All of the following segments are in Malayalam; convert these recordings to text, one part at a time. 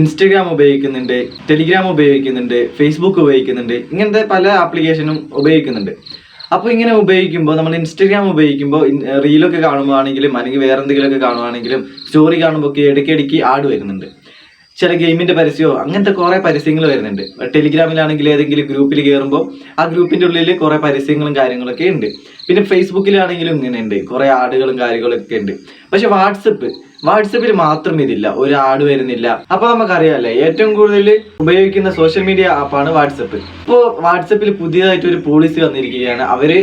ഇൻസ്റ്റഗ്രാം ഉപയോഗിക്കുന്നുണ്ട്, ടെലിഗ്രാം ഉപയോഗിക്കുന്നുണ്ട്, ഫേസ്ബുക്ക് ഉപയോഗിക്കുന്നുണ്ട്, ഇങ്ങനത്തെ പല ആപ്ലിക്കേഷനും ഉപയോഗിക്കുന്നുണ്ട്. അപ്പോൾ ഇങ്ങനെ ഉപയോഗിക്കുമ്പോൾ നമ്മൾ ഇൻസ്റ്റഗ്രാം ഉപയോഗിക്കുമ്പോൾ റീലൊക്കെ കാണുമ്പോഴാണെങ്കിലും അല്ലെങ്കിൽ വേറെ എന്തെങ്കിലുമൊക്കെ കാണുവാണെങ്കിലും സ്റ്റോറി കാണുമ്പോൾ ഒക്കെ ഇടയ്ക്കിടയ്ക്ക് ആഡ് വരുന്നുണ്ട്. ചില ഗെയിമിന്റെ പരസ്യമോ അങ്ങനത്തെ കുറെ പരസ്യങ്ങൾ വരുന്നുണ്ട്. ടെലിഗ്രാമിലാണെങ്കിൽ ഏതെങ്കിലും ഗ്രൂപ്പിൽ കയറുമ്പോൾ ആ ഗ്രൂപ്പിന്റെ ഉള്ളിൽ കുറെ പരസ്യങ്ങളും കാര്യങ്ങളൊക്കെ ഉണ്ട്. പിന്നെ ഫേസ്ബുക്കിലാണെങ്കിലും ഇങ്ങനെ ഉണ്ട്, കുറെ ആഡുകളും കാര്യങ്ങളൊക്കെ ഉണ്ട്. പക്ഷെ വാട്സപ്പിൽ മാത്രം ഇതില്ല, ഒരു ആഡ് വരുന്നില്ല. അപ്പൊ നമുക്കറിയാമല്ലേ, ഏറ്റവും കൂടുതൽ ഉപയോഗിക്കുന്ന സോഷ്യൽ മീഡിയ ആപ്പാണ് വാട്സപ്പ്. ഇപ്പോൾ വാട്സപ്പിൽ പുതിയതായിട്ട് ഒരു പോളിസി വന്നിരിക്കുകയാണ്. അവര്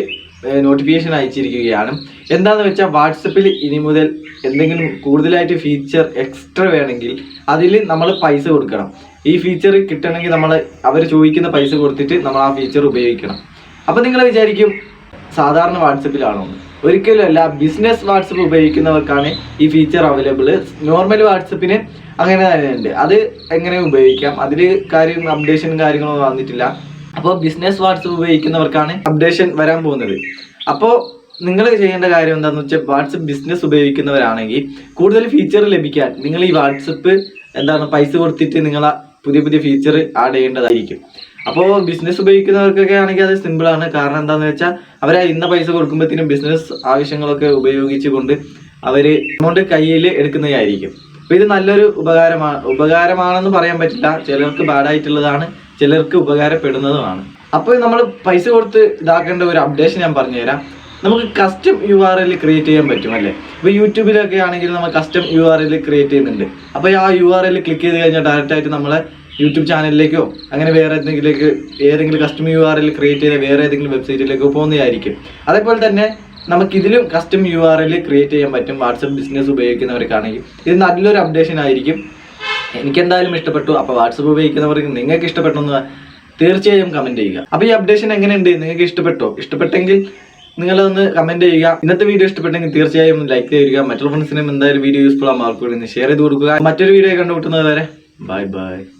നോട്ടിഫിക്കേഷൻ അയച്ചിരിക്കുകയാണ്. എന്താന്ന് വെച്ചാൽ വാട്സപ്പിൽ ഇനി മുതൽ എന്തെങ്കിലും കൂടുതലായിട്ട് ഫീച്ചർ എക്സ്ട്രാ വേണമെങ്കിൽ അതിൽ നമ്മൾ പൈസ കൊടുക്കണം. ഈ ഫീച്ചർ കിട്ടണമെങ്കിൽ അവർ ചോദിക്കുന്ന പൈസ കൊടുത്തിട്ട് നമ്മൾ ആ ഫീച്ചർ ഉപയോഗിക്കണം. അപ്പം നിങ്ങൾ വിചാരിക്കും സാധാരണ വാട്സപ്പിലാണോ? ഒരിക്കലും അല്ല. ബിസിനസ് വാട്സപ്പ് ഉപയോഗിക്കുന്നവർക്കാണ് ഈ ഫീച്ചർ അവൈലബിൾ. നോർമൽ വാട്സപ്പിന് അങ്ങനെ തന്നെ ഉണ്ട്. അത് എങ്ങനെ ഉപയോഗിക്കാം, അതിൽ അപ്ഡേഷനും കാര്യങ്ങളൊന്നും വന്നിട്ടില്ല. അപ്പോൾ ബിസിനസ് വാട്സപ്പ് ഉപയോഗിക്കുന്നവർക്കാണ് അപ്ഡേഷൻ വരാൻ പോകുന്നത്. അപ്പോൾ നിങ്ങൾ ചെയ്യേണ്ട കാര്യം എന്താണെന്ന് വെച്ചാൽ, വാട്സപ്പ് ബിസിനസ് ഉപയോഗിക്കുന്നവരാണെങ്കിൽ കൂടുതൽ ഫീച്ചർ ലഭിക്കാൻ നിങ്ങൾ ഈ വാട്സപ്പ് പൈസ കൊടുത്തിട്ട് നിങ്ങൾ പുതിയ പുതിയ ഫീച്ചർ ആഡ് ചെയ്യേണ്ടതായിരിക്കും. അപ്പോൾ ബിസിനസ് ഉപയോഗിക്കുന്നവർക്കൊക്കെ ആണെങ്കിൽ അത് സിമ്പിളാണ്. കാരണം എന്താണെന്ന് വെച്ചാൽ അവർ ഇന്ന പൈസ കൊടുക്കുമ്പോഴത്തേനും ബിസിനസ് ആവശ്യങ്ങളൊക്കെ ഉപയോഗിച്ചുകൊണ്ട് അവർ എമൗണ്ട് കയ്യിൽ എടുക്കുന്നതായിരിക്കും. അപ്പോൾ ഇത് നല്ലൊരു ഉപകാരമാണെന്ന് പറയാൻ പറ്റില്ല. ചിലർക്ക് ബാഡായിട്ടുള്ളതാണ്, ചിലർക്ക് ഉപകാരപ്പെടുന്നതുമാണ്. അപ്പോൾ നമ്മൾ പൈസ കൊടുത്ത് ഇതാക്കേണ്ട ഒരു അപ്ഡേഷൻ ഞാൻ പറഞ്ഞുതരാം. നമുക്ക് കസ്റ്റം URL ക്രിയേറ്റ് ചെയ്യാൻ പറ്റും അല്ലേ? ഇപ്പോൾ യൂട്യൂബിലൊക്കെ ആണെങ്കിൽ നമ്മൾ കസ്റ്റം URL ക്രിയേറ്റ് ചെയ്യുന്നുണ്ട്. അപ്പോൾ ആ URL ക്ലിക്ക് ചെയ്ത് കഴിഞ്ഞാൽ ഡയറക്റ്റായിട്ട് നമ്മളെ യൂട്യൂബ് ചാനലിലേക്കോ അങ്ങനെ വേറെ ഏതെങ്കിലും കസ്റ്റം URL ക്രിയേറ്റ് ചെയ്ത വേറെ ഏതെങ്കിലും വെബ്സൈറ്റിലേക്കോ പോകുന്നതായിരിക്കും. അതേപോലെ തന്നെ നമുക്കിതിലും കസ്റ്റം URL ക്രിയേറ്റ് ചെയ്യാൻ പറ്റും വാട്സപ്പ് ബിസിനസ് ഉപയോഗിക്കുന്നവർക്കാണെങ്കിൽ. ഇത് നല്ലൊരു അപ്ഡേഷൻ ആയിരിക്കും. എനിക്കെന്തായാലും ഇഷ്ടപ്പെട്ടു. അപ്പോൾ വാട്സപ്പ് ഉപയോഗിക്കുന്നവർക്ക് നിങ്ങൾക്ക് ഇഷ്ടപ്പെട്ടെന്ന് തീർച്ചയായും കമൻറ്റ് ചെയ്യുക. അപ്പോൾ ഈ അപ്ഡേഷൻ എങ്ങനെയുണ്ട്, നിങ്ങൾക്ക് ഇഷ്ടപ്പെട്ടെങ്കിൽ നിങ്ങളൊന്ന് കമൻറ്റ് ചെയ്യുക. ഇന്നത്തെ വീഡിയോ ഇഷ്ടപ്പെട്ടെങ്കിൽ തീർച്ചയായും ലൈക്ക് ചെയ്യുക. മറ്റുള്ള ഫ്രണ്ട്സിനും എന്തായാലും വീഡിയോ യൂസ്ഫുൾ ആകുമ്പോൾ ഷെയർ ചെയ്ത് കൊടുക്കുക. മറ്റൊരു വീഡിയോ കണ്ടുമുട്ടുന്നത് വരെ ബൈ ബൈ.